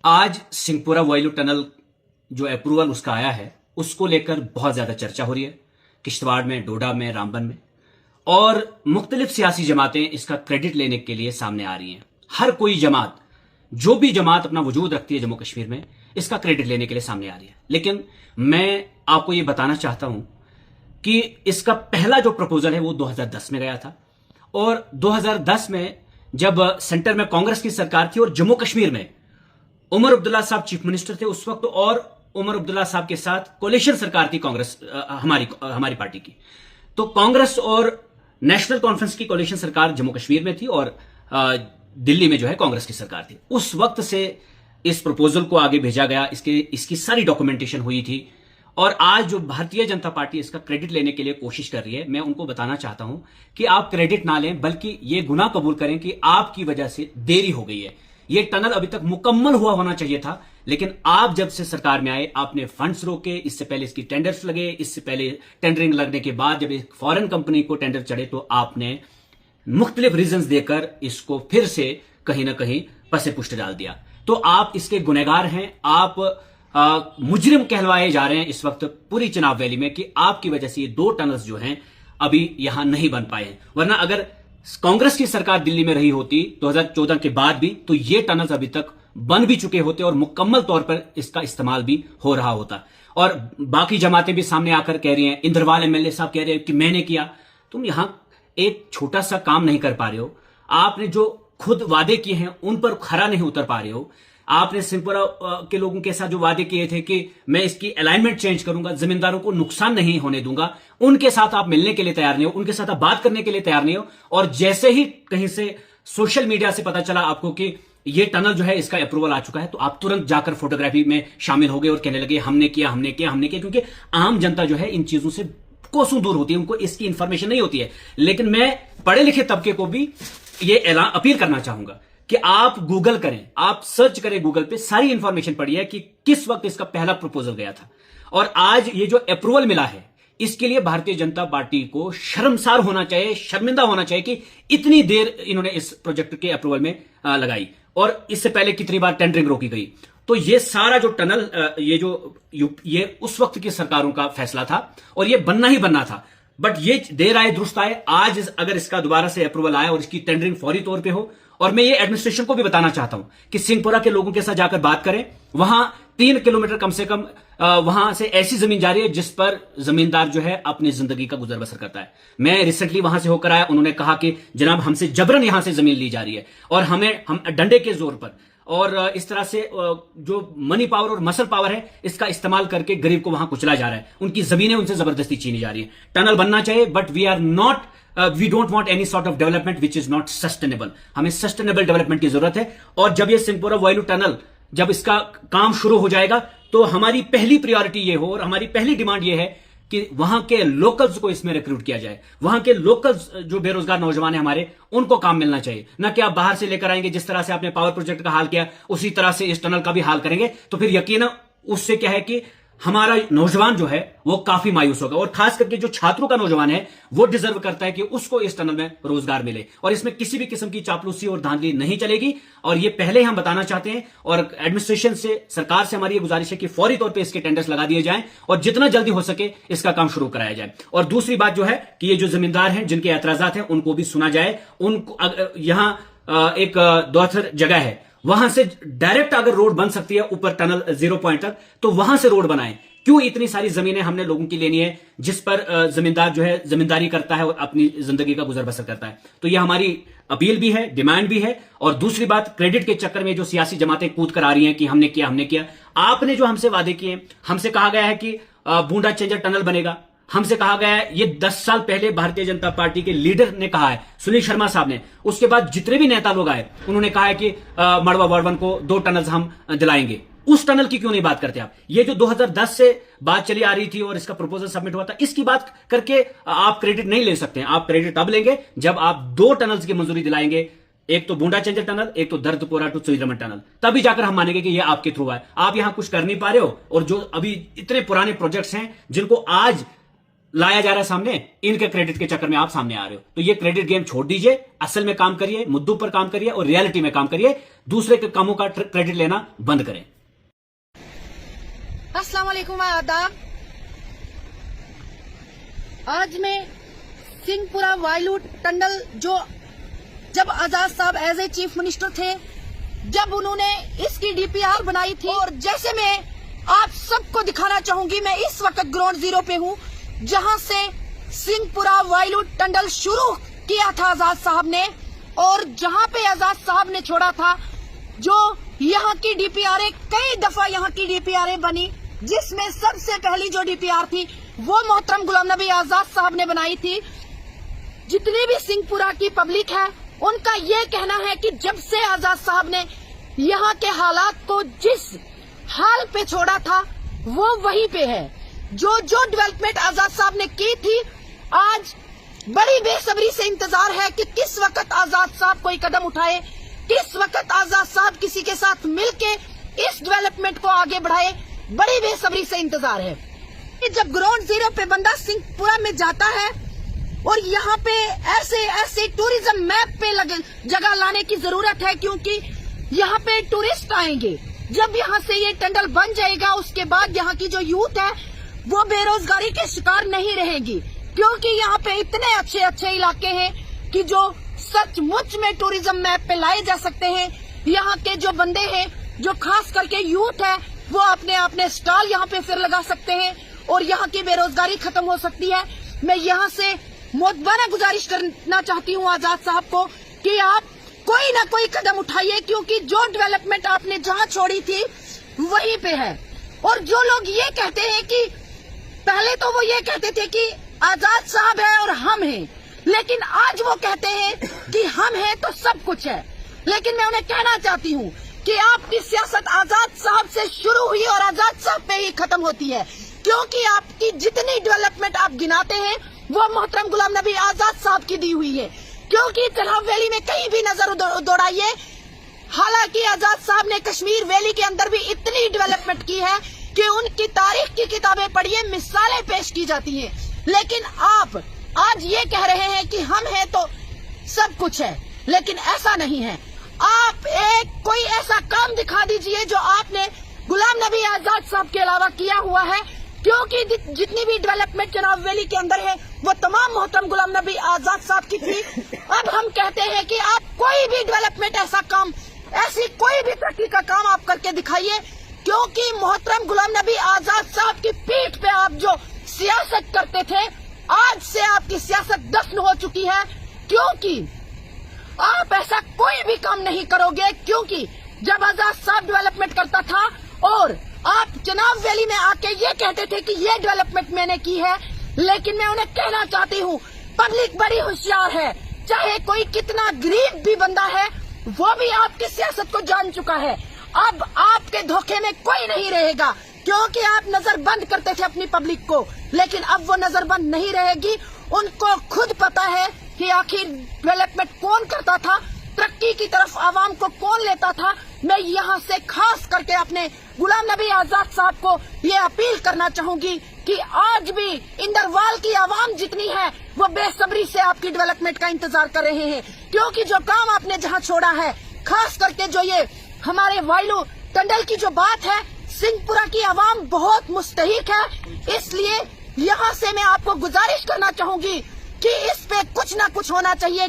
आज सिंहपुरा वायलू टनल जो अप्रूवल उसका आया है उसको लेकर बहुत ज्यादा चर्चा हो रही है किश्तवाड़ में, डोडा में, रामबन में, और मुख्तलिफ सियासी जमातें इसका क्रेडिट लेने के लिए सामने आ रही हैं। हर कोई जमात, जो भी जमात अपना वजूद रखती है जम्मू कश्मीर में, इसका क्रेडिट लेने के लिए सामने आ रही है। लेकिन मैं आपको यह बताना चाहता हूं कि इसका पहला जो प्रपोजल है वो 2010 में गया था, और 2010 में जब सेंटर में कांग्रेस की सरकार थी और जम्मू कश्मीर में उमर अब्दुल्ला साहब चीफ मिनिस्टर थे उस वक्त, और उमर अब्दुल्ला साहब के साथ कोalition सरकार थी कांग्रेस हमारी पार्टी की। तो कांग्रेस और नेशनल कॉन्फ्रेंस की कोalition सरकार जम्मू कश्मीर में थी और दिल्ली में जो है कांग्रेस की सरकार थी। उस वक्त से इस प्रपोजल को आगे भेजा गया, इसकी सारी डॉक्यूमेंटेशन हुई थी, और आज जो भारतीय जनता पार्टी इसका क्रेडिट लेने के लिए कोशिश कर रही है, मैं उनको बताना चाहता हूं कि आप क्रेडिट ना लें, बल्कि ये गुनाह कबूल करें कि आपकी वजह से देरी हो गई है। ये टनल अभी तक मुकम्मल हुआ होना चाहिए था, लेकिन आप जब से सरकार में आए आपने फंड्स रोके, इससे पहले इसकी टेंडर्स लगे, इससे पहले टेंडरिंग लगने के बाद जब एक फॉरेन कंपनी को टेंडर चढ़े तो आपने मुख्तलिफ रीजंस देकर इसको फिर से कहीं ना कहीं पसे पुष्ट डाल दिया। तो आप इसके गुनहगार हैं, आप मुजरिम कहलवाए जा रहे हैं इस वक्त पूरी चुनाव वैली में कि आपकी वजह से ये दो टनल्स जो हैं अभी यहां नहीं बन पाए हैं। वरना अगर कांग्रेस की सरकार दिल्ली में रही होती 2014 के बाद भी, तो ये टनल्स अभी तक बन भी चुके होते और मुकम्मल तौर पर इसका इस्तेमाल भी हो रहा होता। और बाकी जमातें भी सामने आकर कह रही हैं, इंद्रवाल एमएलए साहब कह रहे हैं कि मैंने किया। तुम यहां एक छोटा सा काम नहीं कर पा रहे हो, आपने जो खुद वादे किए हैं उन पर खरा नहीं उतर पा रहे हो। आपने सिंहपुरा के लोगों के साथ जो वादे किए थे कि मैं इसकी अलाइनमेंट चेंज करूंगा, जमींदारों को नुकसान नहीं होने दूंगा, उनके साथ आप मिलने के लिए तैयार नहीं हो, उनके साथ आप बात करने के लिए तैयार नहीं हो। और जैसे ही कहीं से सोशल मीडिया से पता चला आपको कि ये टनल जो है इसका अप्रूवल आ चुका है, तो आप तुरंत जाकर फोटोग्राफी में शामिल हो गए और कहने लगे हमने किया, क्योंकि आम जनता जो है इन चीजों से कोसों दूर होती है, उनको इसकी इंफॉर्मेशन नहीं होती है। लेकिन मैं पढ़े लिखे तबके को भी ये अपील करना चाहूंगा कि आप गूगल करें, आप सर्च करें गूगल पे, सारी इंफॉर्मेशन पढ़िए कि किस वक्त इसका पहला प्रपोजल गया था और आज ये जो अप्रूवल मिला है, इसके लिए भारतीय जनता पार्टी को शर्मसार होना चाहिए, शर्मिंदा होना चाहिए कि इतनी देर इन्होंने इस प्रोजेक्ट के अप्रूवल में लगाई, और इससे पहले कितनी बार टेंडरिंग रोकी गई। तो ये सारा जो टनल ये उस वक्त की सरकारों का फैसला था और ये बनना ही बनना था। बट ये देर आए दुरुस्त आए, आज अगर इसका दोबारा से अप्रूवल आया और इसकी टेंडरिंग फौरी तौर पे हो, और मैं ये एडमिनिस्ट्रेशन को भी बताना चाहता हूं कि सिंहपुरा के लोगों के साथ जाकर बात करें। वहां 3 किलोमीटर कम से कम वहां से ऐसी जमीन जा रही है जिस पर जमींदार जो है अपनी जिंदगी का गुजर बसर करता है। मैं रिसेंटली वहां से होकर आया, उन्होंने कहा कि जनाब हमसे जबरन यहां से जमीन ली जा रही है और हम डंडे के जोर पर और इस तरह से जो मनी पावर और मसल पावर है इसका इस्तेमाल करके गरीब को वहां कुचला जा रहा है, उनकी जमीनें उनसे जबरदस्ती छीनी जा रही है। टनल बनना चाहिए, but we don't want any sort of development which is not sustainable. हमें सस्टेनेबल डेवलपमेंट की जरूरत है, और जब ये सिंहपुरा वायलू टनल जब इसका काम शुरू हो जाएगा तो हमारी पहली प्रायोरिटी ये हो और हमारी पहली डिमांड ये है कि वहां के लोकल्स को इसमें रिक्रूट किया जाए। वहां के लोकल्स जो बेरोजगार नौजवान हैं हमारे, उनको काम मिलना चाहिए, ना कि आप बाहर से लेकर आएंगे। जिस तरह से आपने पावर प्रोजेक्ट का हाल किया उसी तरह से इस टनल का भी हाल करेंगे, तो फिर यकीनन उससे क्या है कि हमारा नौजवान जो है वो काफी मायूस होगा, और खास करके जो छात्रों का नौजवान है वो डिजर्व करता है कि उसको इस टनल में रोजगार मिले, और इसमें किसी भी किस्म की चापलूसी और धांधली नहीं चलेगी। और ये पहले हम बताना चाहते हैं, और एडमिनिस्ट्रेशन से, सरकार से हमारी ये गुजारिश है कि फौरी तौर पे इसके टेंडर्स लगा दिए जाएं और जितना जल्दी हो सके इसका काम शुरू कराया जाए। और दूसरी बात जो है कि ये जो जमींदार हैं जिनके एतराजात हैं उनको भी सुना जाए। उनको यहां एक दौथर जगह है, वहां से डायरेक्ट अगर रोड बन सकती है ऊपर टनल 0 पॉइंट तक, तो वहां से रोड बनाएं। क्यों इतनी सारी जमीनें हमने लोगों की लेनी है जिस पर जमींदार जो है जमींदारी करता है और अपनी जिंदगी का गुजर बसर करता है। तो यह हमारी अपील भी है, डिमांड भी है। और दूसरी बात, क्रेडिट के चक्कर में जो सियासी जमातें कूद कर आ रही हैं कि हमने किया, आपने जो हमसे वादे किए, हमसे कहा गया है कि बूंदा चेंजर टनल बनेगा, हमसे कहा गया है, ये 10 साल पहले भारतीय जनता पार्टी के लीडर ने कहा है, सुनील शर्मा साहब ने। उसके बाद जितने भी नेता लोग आए उन्होंने कहा है कि मड़वा वार्ड 1 को 2 टनल्स हम दिलाएंगे। उस टनल की क्यों नहीं बात करते आप? ये जो 2010 से बात चली आ रही थी और इसका प्रपोजल सबमिट हुआ था, इसकी बात करके आप क्रेडिट नहीं ले सकते हैं। आप क्रेडिट तब लेंगे जब आप 2 टनल्स की मंजूरी दिलाएंगे, एक तो बूंदा चेंजर टनल, एक तो दर्दपुरा टू सुईरमन टनल, तभी जाकर हम मानेंगे कि ये आपके थ्रू है। आप यहां कुछ कर नहीं पा रहे हो, और जो अभी इतने पुराने प्रोजेक्ट्स हैं जिनको आज लाया जा रहा है सामने, इनके क्रेडिट के चक्कर में आप सामने आ रहे हो। तो ये क्रेडिट गेम छोड़ दीजिए, असल में काम करिए, मुद्दों पर काम करिए और रियलिटी में काम करिए। दूसरे के कामों का क्रेडिट लेना बंद करें। अस्सलाम वालेकुम, आदाब। आज मैं सिंहपुरा वायलू टंडल जो जब आजाद साहब एज ए चीफ मिनिस्टर थे, जब उन्होंने इसकी डीपीआर बनाई थी, और जैसे मैं आप सबको दिखाना चाहूंगी, मैं इस वक्त ग्राउंड जीरो पे हूँ जहां से सिंहपुरा वायलू टंडल शुरू किया था आजाद साहब ने, और जहां पे आजाद साहब ने छोड़ा था, जो यहाँ की डीपीआर कई दफा यहाँ की डीपीआर बनी, जिसमें सबसे पहली जो डीपीआर थी वो मोहतरम गुलाम नबी आजाद साहब ने बनाई थी। जितनी भी सिंहपुरा की पब्लिक है उनका ये कहना है कि जब से आजाद साहब ने यहाँ के हालात को जिस हाल पे छोड़ा था वो वहीं पे है। जो डेवलपमेंट आजाद साहब ने की थी, आज बड़ी बेसब्री से इंतजार है कि किस वक्त आजाद साहब कोई कदम उठाए, किस वक्त आजाद साहब किसी के साथ मिलके इस डेवलपमेंट को आगे बढ़ाए। बड़ी बेसब्री से इंतजार है। जब ग्राउंड जीरो पे बंदा सिंहपुरा में जाता है और यहाँ पे ऐसे टूरिज्म मैप पे जगह लाने की जरूरत है, क्योंकि यहाँ पे टूरिस्ट आएंगे। जब यहाँ से ये टंडल बन जाएगा उसके बाद यहाँ की जो यूथ है वो बेरोजगारी के शिकार नहीं रहेगी, क्योंकि यहाँ पे इतने अच्छे अच्छे इलाके हैं कि जो सचमुच में टूरिज्म मैप पे लाए जा सकते हैं। यहाँ के जो बंदे हैं, जो खास करके यूथ है, वो अपने स्टॉल यहाँ पे फिर लगा सकते हैं और यहाँ की बेरोजगारी खत्म हो सकती है। मैं यहाँ से मोतबारा गुजारिश करना चाहती हूँ आजाद साहब को कि आप कोई ना कोई कदम उठाइए, क्योंकि जो डेवलपमेंट आपने जहाँ छोड़ी थी वहीं पे है। और जो लोग ये कहते हैं कि पहले तो वो ये कहते थे कि आजाद साहब है और हम हैं, लेकिन आज वो कहते हैं कि हम हैं तो सब कुछ है। लेकिन मैं उन्हें कहना चाहती हूँ कि आपकी सियासत आजाद साहब से शुरू हुई और आजाद साहब पे ही खत्म होती है, क्योंकि आपकी जितनी डेवलपमेंट आप गिनाते हैं वो मोहतरम गुलाम नबी आजाद साहब की दी हुई है। क्योंकि चनाब वैली में कहीं भी नजर दौड़ाइए, हालांकि आजाद साहब ने कश्मीर वैली के अंदर भी इतनी डेवलपमेंट की है कि उनकी तारीख की किताबें पढ़िए, मिसालें पेश की जाती हैं। लेकिन आप आज ये कह रहे हैं कि हम हैं तो सब कुछ है, लेकिन ऐसा नहीं है। आप कोई ऐसा काम दिखा दीजिए जो आपने गुलाम नबी आजाद साहब के अलावा किया हुआ है, क्योंकि जितनी भी डेवलपमेंट चनाब वैली के अंदर है वो तमाम मोहतरम गुलाम नबी आजाद साहब की थी। अब हम कहते हैं कि आप कोई भी डेवलपमेंट ऐसा काम, ऐसी कोई भी तरक्की का काम आप करके दिखाइए, क्योंकि मोहतरम गुलाम नबी आजाद साहब की पीठ पे आप जो सियासत करते थे, आज से आपकी सियासत दफन हो चुकी है। क्योंकि आप ऐसा कोई भी काम नहीं करोगे, क्योंकि जब आजाद साहब डेवलपमेंट करता था और आप चनाब वैली में आके ये कहते थे कि ये डेवलपमेंट मैंने की है, लेकिन मैं उन्हें कहना चाहती हूँ पब्लिक बड़ी होशियार है। चाहे कोई कितना गरीब भी बंदा है वो भी आपकी सियासत को जान चुका है। अब आपके धोखे में कोई नहीं रहेगा, क्योंकि आप नजर बंद करते थे अपनी पब्लिक को, लेकिन अब वो नजर बंद नहीं रहेगी। उनको खुद पता है कि आखिर डेवलपमेंट कौन करता था, तरक्की की तरफ आवाम को कौन लेता था। मैं यहाँ से खास करके अपने गुलाम नबी आजाद साहब को ये अपील करना चाहूंगी कि आज भी इंदरवाल की आवाम जितनी है वो बेसब्री से आपकी डेवलपमेंट का इंतजार कर रहे हैं, क्योंकि जो काम आपने जहाँ छोड़ा है, खास करके जो ये हमारे वायलू टंडल की जो बात है, सिंहपुरा की आवाम बहुत मुस्तहिक है। इसलिए यहाँ से मैं आपको गुजारिश करना चाहूंगी कि इस पे कुछ न कुछ होना चाहिए।